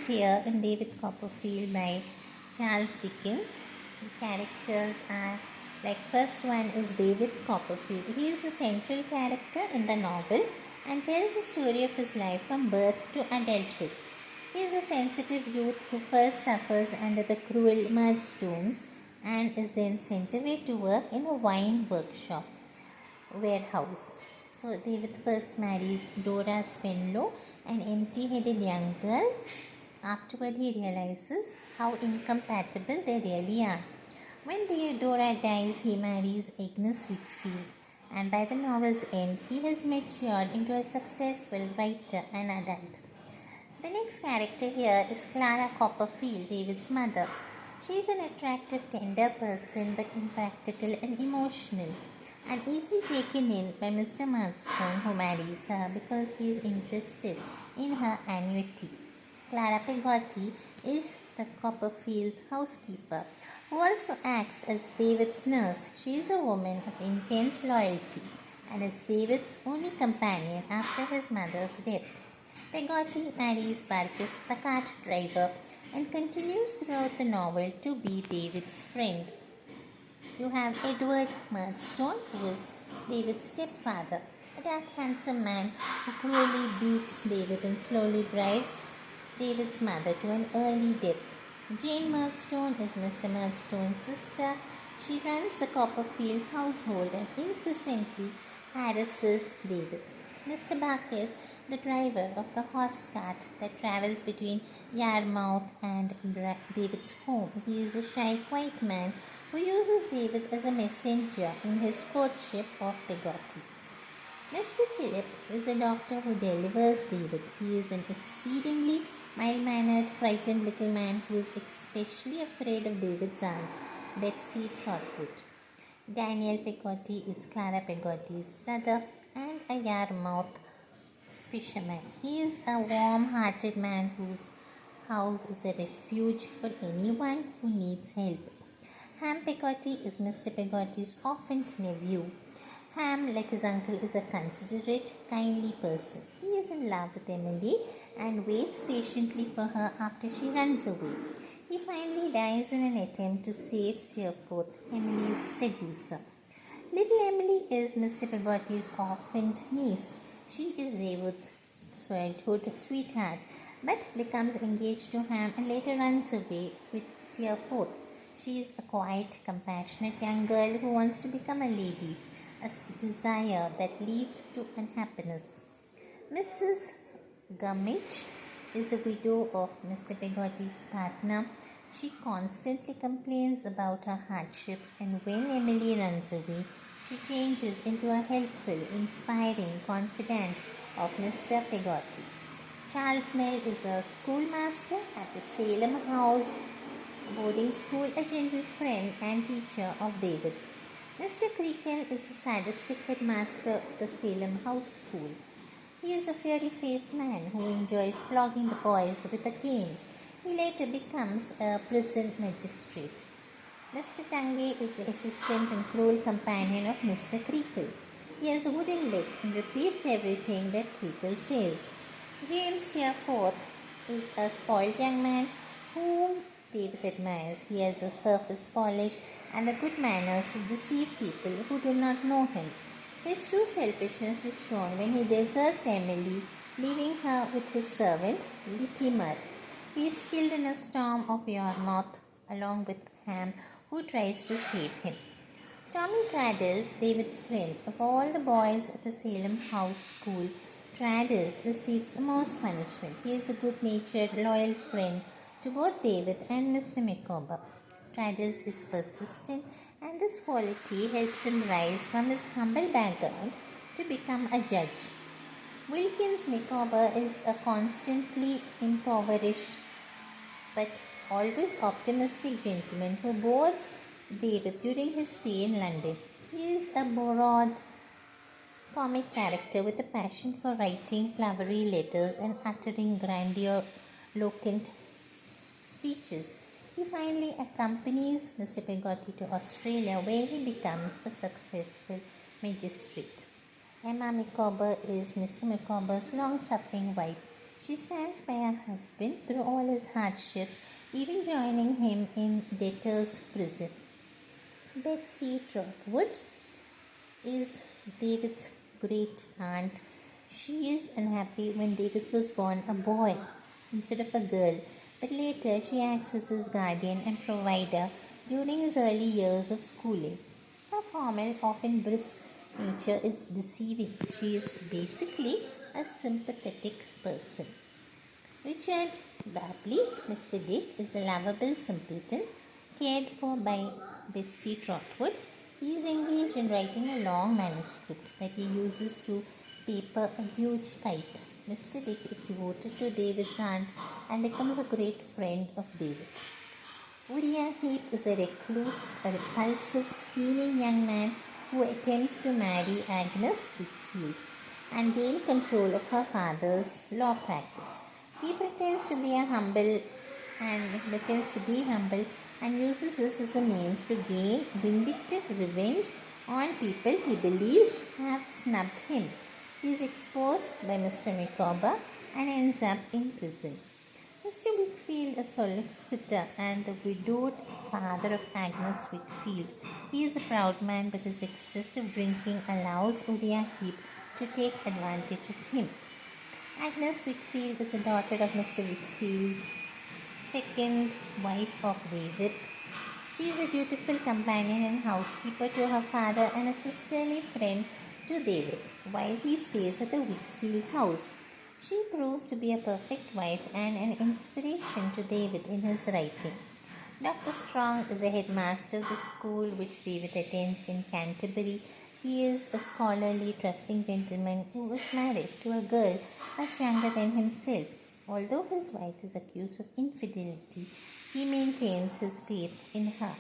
here in David Copperfield by Charles Dickens. The characters are first one is David Copperfield. He is the central character in the novel and tells the story of his life from birth to adulthood. He is a sensitive youth who first suffers under the cruel Murdstones and is then sent away to work in a wine warehouse. So David first marries Dora Spenlow, an empty-headed young girl. Afterward, he realizes how incompatible they really are. When Dora dies, he marries Agnes Whitfield, and by the novel's end, he has matured into a successful writer and adult. The next character here is Clara Copperfield, David's mother. She is an attractive, tender person but impractical and emotional, and easily taken in by Mr. Murdstone, who marries her because he is interested in her annuity. Clara Peggotty is the Copperfields' housekeeper, who also acts as David's nurse. She is a woman of intense loyalty and is David's only companion after his mother's death. Peggotty marries Barkis, the cart driver, and continues throughout the novel to be David's friend. You have Edward Murdstone, who is David's stepfather, a dark, handsome man who cruelly beats David and slowly drives David's mother to an early death. Jane Murdstone is Mr. Murdstone's sister. She runs the Copperfield household and incessantly harasses David. Mr. Barkis, the driver of the horse cart that travels between Yarmouth and David's home. He is a shy, quiet man who uses David as a messenger in his courtship of Peggotty. Mr. Chillip is a doctor who delivers David. He is an exceedingly mild-mannered, frightened little man who is especially afraid of David's aunt, Betsy Trotwood. Daniel Peggotty is Clara Peggotty's brother and a Yarmouth fisherman. He is a warm-hearted man whose house is a refuge for anyone who needs help. Ham Peggotty is Mr. Peggotty's orphaned nephew. Ham, like his uncle, is a considerate, kindly person. He is in love with Emily and waits patiently for her after she runs away. He finally dies in an attempt to save Steerforth, Emily's seducer. Little Emily is Mr. Peggotty's orphaned niece. She is David's childhood sweetheart, but becomes engaged to Ham and later runs away with Steerforth. She is a quiet, compassionate young girl who wants to become a lady, a desire that leads to unhappiness. Mrs. Gummidge is a widow of Mr. Peggotty's partner. She constantly complains about her hardships, and when Emily runs away, she changes into a helpful, inspiring confidant of Mr. Peggotty. Charles Mell is a schoolmaster at the Salem House boarding school, a gentle friend and teacher of David. Mr. Creakle is a sadistic headmaster of the Salem House School. He is a fiery-faced man who enjoys flogging the boys with a cane. He later becomes a prison magistrate. Mr. Tungay is the assistant and cruel companion of Mr. Creakle. He has a wooden leg and repeats everything that Creakle says. James Steerforth is a spoiled young man whom David admires. He has a surface polish and the good manners to deceive people who do not know him. His true selfishness is shown when he deserts Emily, leaving her with his servant, Littimer. He is killed in a storm of Yarmouth along with Ham, who tries to save him. Tommy Traddles, David's friend. Of all the boys at the Salem House School, Traddles receives the most punishment. He is a good-natured, loyal friend to both David and Mr. Micawber. Traddles is persistent, and this quality helps him rise from his humble background to become a judge. Wilkins Micawber is a constantly impoverished but always optimistic gentleman who boards David during his stay in London. He is a broad comic character with a passion for writing flowery letters and uttering grandiloquent speeches. He finally accompanies Mr. Peggotty to Australia, where he becomes a successful magistrate. Emma Micawber is Mr. Micawber's long-suffering wife. She stands by her husband through all his hardships, even joining him in debtor's prison. Betsy Trotwood is David's great aunt. She is unhappy when David was born a boy instead of a girl, but later she acts as his guardian and provider during his early years of schooling. Her formal, often brisk nature is deceiving. She is basically a sympathetic person. Richard Babley, Mr. Dick, is a lovable simpleton cared for by Betsy Trotwood. He is engaged in writing a long manuscript that he uses to paper a huge kite. Mr. Dick is devoted to David's aunt and becomes a great friend of David. Uriah Heep is a recluse, a repulsive, scheming young man who attempts to marry Agnes Whitfield and gain control of her father's law practice. He pretends to be humble and uses this as a means to gain vindictive revenge on people he believes have snubbed him. He is exposed by Mr. Micawber and ends up in prison. Mr. Wickfield, a solicitor and the widowed father of Agnes Wickfield. He is a proud man, but his excessive drinking allows Uriah Heep to take advantage of him. Agnes Wickfield is the daughter of Mr. Wickfield, second wife of David. She is a dutiful companion and housekeeper to her father and a sisterly friend to David while he stays at the Wickfield house. She proves to be a perfect wife and an inspiration to David in his writing. Dr. Strong is a headmaster of the school which David attends in Canterbury. He is a scholarly, trusting gentleman who is married to a girl much younger than himself. Although his wife is accused of infidelity, he maintains his faith in her.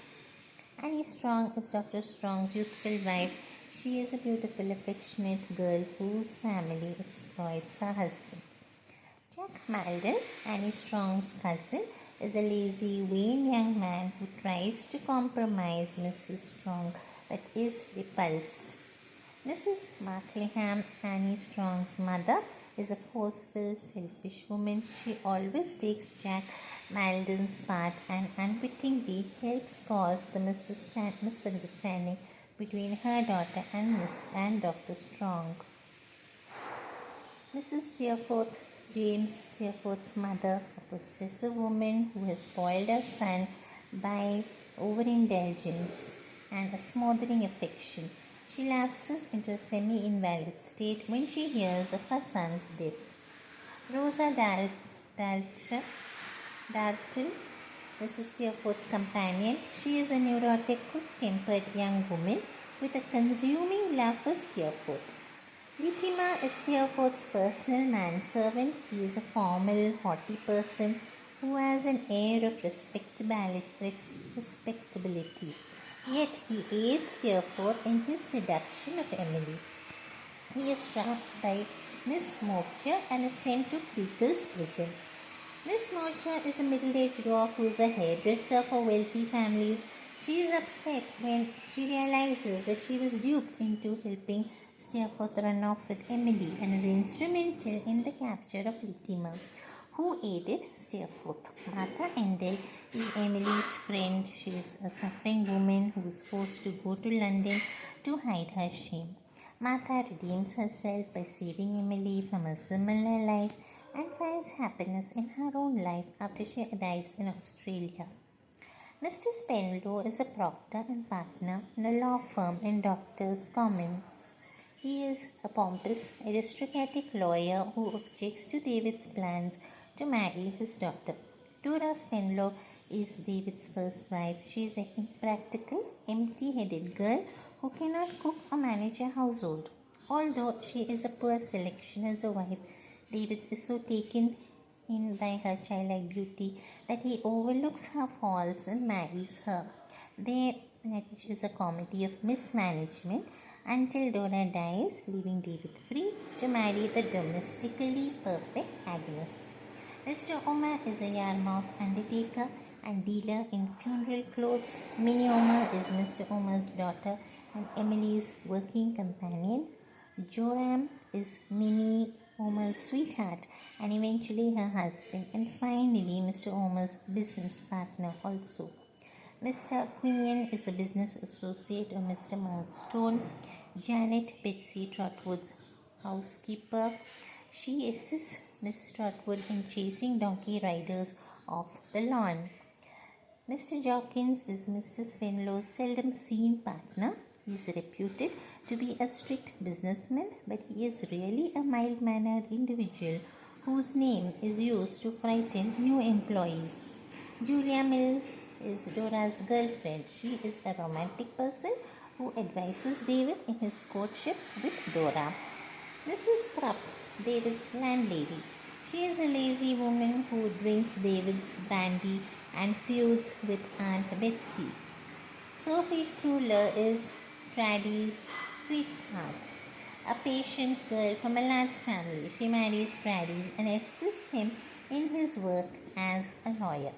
Annie Strong is Dr. Strong's youthful wife. She is a beautiful, affectionate girl whose family exploits her husband. Jack Maldon, Annie Strong's cousin, is a lazy, vain young man who tries to compromise Mrs. Strong but is repulsed. Mrs. Markleham, Annie Strong's mother, is a forceful, selfish woman. She always takes Jack Maldon's part and unwittingly helps cause the misunderstanding between her daughter and Dr. Strong. Mrs. Steerforth, James Steerforth's mother, a possessive woman who has spoiled her son by overindulgence and a smothering affection. She lapses into a semi-invalid state when she hears of her son's death. Rosa Dartle, Mrs. Steerforth's companion. She is a neurotic, quick-tempered young woman with a consuming love for Steerforth. Littimer is Steerforth's personal manservant. He is a formal, haughty person who has an air of respectability. Yet he aids Steerforth in his seduction of Emily. He is trapped by Miss Mowcher and is sent to Creakle's prison. Miss Mowcher is a middle-aged dwarf who is a hairdresser for wealthy families. She is upset when she realizes that she was duped into helping Steerforth run off with Emily and is instrumental in the capture of Littimer, who aided Steerforth. Martha Endell is Emily's friend. She is a suffering woman who is forced to go to London to hide her shame. Martha redeems herself by saving Emily from a similar life and finds happiness in her own life after she arrives in Australia. Mr. Spenlow is a proctor and partner in a law firm in Doctors' Commons. He is a pompous, aristocratic lawyer who objects to David's plans to marry his daughter. Dora Spenlow is David's first wife. She is an impractical, empty-headed girl who cannot cook or manage a household. Although she is a poor selection as a wife, David is so taken in by her childlike beauty that he overlooks her faults and marries her. Their marriage is a comedy of mismanagement until Dora dies, leaving David free to marry the domestically perfect Agnes. Mr. Omer is a Yarmouth undertaker and dealer in funeral clothes. Minnie Omer is Mr. Omer's daughter and Emily's working companion. Joram is Minnie Homer's sweetheart, and eventually her husband, and finally Mr. Homer's business partner also. Mr. Quinion is a business associate of Mr. Murdstone. Janet, Betsy Trotwood's housekeeper. She assists Miss Trotwood in chasing donkey riders off the lawn. Mr. Jawkins is Mr. Spenlow's seldom seen partner. He is reputed to be a strict businessman, but he is really a mild-mannered individual whose name is used to frighten new employees. Julia Mills is Dora's girlfriend. She is a romantic person who advises David in his courtship with Dora. Mrs. Krupp, David's landlady. She is a lazy woman who drinks David's brandy and feuds with Aunt Betsy. Sophie Kruller is Traddy's sweetheart, a patient girl from a large family. She marries Traddy and assists him in his work as a lawyer.